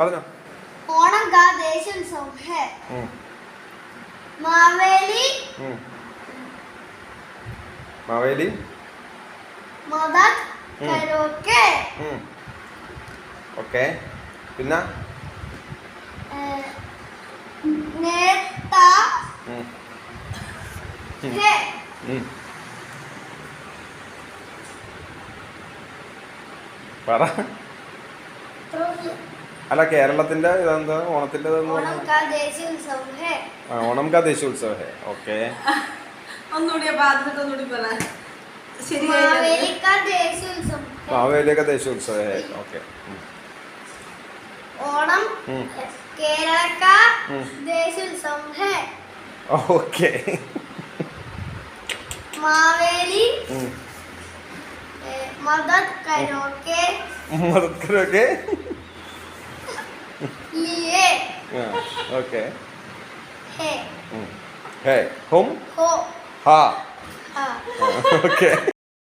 പറഞ്ഞോ. ओणम का देश उत्सव है। मावेली മാവേലി मदद करो के ഓക്കെ. പിന്നെ नेता है। പറ. അല്ല, കേരളത്തിന്റെ ഇതെന്താ, ഓണത്തിന്റെ ओणम का देश उत्सव है। ഓണം കാ ദേശീയ ഉത്സവ ഹേ. ഓക്കെ. मावेली का देश उत्सव है। മാവേലി കാ ദേശീയ ഉത്സവ ഹേ. ഓക്കെ. ओणम केरल का देश उत्सव है। ഓക്കെ. मावेली मदद करो के മദത് കരോ കെ लिए ഓക്കെ. है। ഹേ ഹും हो ഹാ. हाँ। ഓക്കെ.